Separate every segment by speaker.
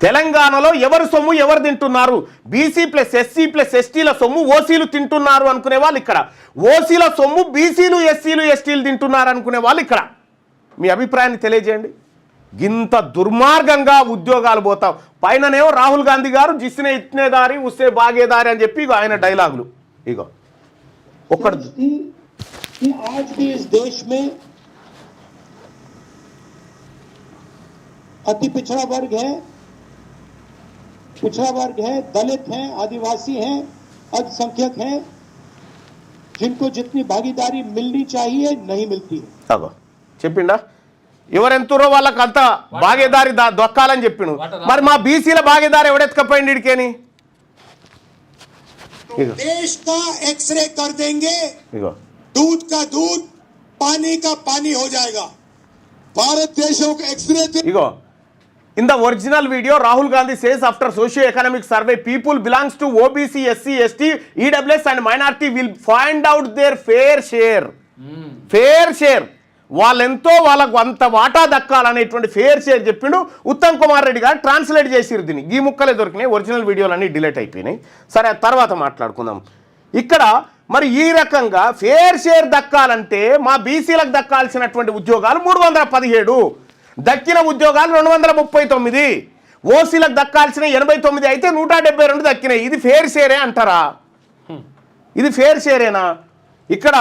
Speaker 1: తెలంగాణలో ఎవరి సొమ్ము ఎవరు తింటున్నారు? బీసీ ప్లస్ ఎస్సీ ప్లస్ ఎస్టీల సొమ్ము ఓసీలు తింటున్నారు అనుకునే వాళ్ళు ఇక్కడ, ఓసీల సొమ్ము బీసీలు ఎస్సీలు ఎస్టీలు తింటున్నారు అనుకునే వాళ్ళు ఇక్కడ. మీ అభిప్రాయాన్ని తెలియజేయండి. ఇంత దుర్మార్గంగా ఉద్యోగాలు పోతాం. పైననేమో రాహుల్ గాంధీ గారు జిస్నే ఇట్నేదారి ఉస్తే బాగేదారి అని చెప్పి ఇగో ఆయన డైలాగులు. ఇగో ఒక్కడు
Speaker 2: आज भी इस देश में अति पिछड़ा वर्ग है, दलित हैं, आदिवासी हैं, अल्पसंख्यक हैं, जिनको जितनी भागीदारी मिलनी चाहिए नहीं मिलती है.
Speaker 1: అగో చెప్పిండా, ఎవరెంతరో వాళ్ళకి అంత భాగీదారి దొక్కాలని చెప్పిండు. మరి మా బీసీల భాగీదారి ఎవడెత్తుకపోయింది ఇడికేని?
Speaker 2: देश का एक्सरे कर देंगे,
Speaker 1: ఇగో
Speaker 2: दूध का दूध पानी का पानी हो जाएगा. भारत देशों का x-ray
Speaker 1: ego in the original video Rahul Gandhi says after socio-economic survey people belongs to OBC, SC, ST, EWS and minority will find out their fair share. fair share వాళ్ళెంతో వాళ్ళకు అంత వాటా దక్కాలనేటువంటి ఫేర్ షేర్ చెప్పిండు. ఉత్తమ్ కుమార్ రెడ్డి గారు translate చేసిరు దీన్ని. ఈ ముక్కలే దొరికినాయి, original వీడియోలన్నీ డిలీట్ అయిపోయినాయి. సరే తర్వాత మాట్లాడుకుందాం. ఇక్కడ మరి ఈ రకంగా ఫేర్ షేర్ దక్కాలంటే మా బీసీలకు దక్కాల్సినటువంటి ఉద్యోగాలు 317, దక్కిన ఉద్యోగాలు 239, ఓసీలకు దక్కాల్సిన 89 అయితే 172 దక్కినాయి. ఇది ఫేర్ షేరే అంటారా? ఇది ఫేర్ షేరేనా? ఇక్కడ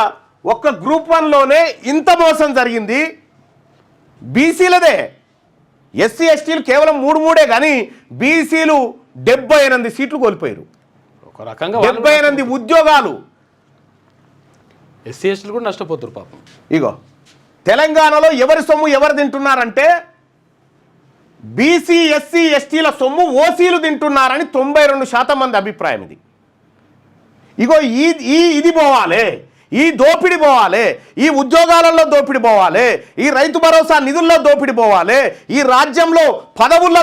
Speaker 1: ఒక్క గ్రూప్ 1లోనే ఇంత మోసం జరిగింది బీసీలదే. ఎస్సీ ఎస్టీలు కేవలం 3 కానీ బీసీలు 78 సీట్లు కోల్పోయారు.
Speaker 3: ఒక రకంగా
Speaker 1: 78 ఉద్యోగాలు.
Speaker 3: ఎస్సీ ఎస్టీలు కూడా నష్టపోతారు పాపం.
Speaker 1: ఇగో తెలంగాణలో ఎవరి సొమ్ము ఎవరు తింటున్నారంటే బీసీ ఎస్సీ ఎస్టీల సొమ్ము ఓసీలు తింటున్నారని 92% మంది అభిప్రాయం. ఇది ఇగో ఇది పోవాలి, ఈ దోపిడి పోవాలి, ఈ ఉద్యోగాలలో దోపిడి పోవాలి, ఈ రైతు భరోసా నిధుల్లో దోపిడి పోవాలి, ఈ రాజ్యంలో పదవుల్లో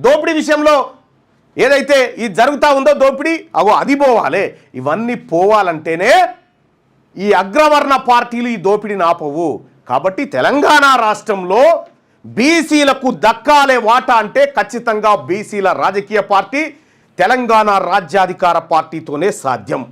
Speaker 1: దోపిడి విషయంలో ఏదైతే ఇది జరుగుతూ ఉందో దోపిడి అది పోవాలి. ఇవన్నీ పోవాలంటేనే ఈ అగ్రవర్ణ పార్టీలు ఈ దోపిడిని ఆపవు. కాబట్టి తెలంగాణ రాష్ట్రంలో బీసీలకు దక్కాలే వాటా అంటే ఖచ్చితంగా బీసీల రాజకీయ పార్టీ తెలంగాణ రాజ్యాధికార పార్టీతోనే సాధ్యం.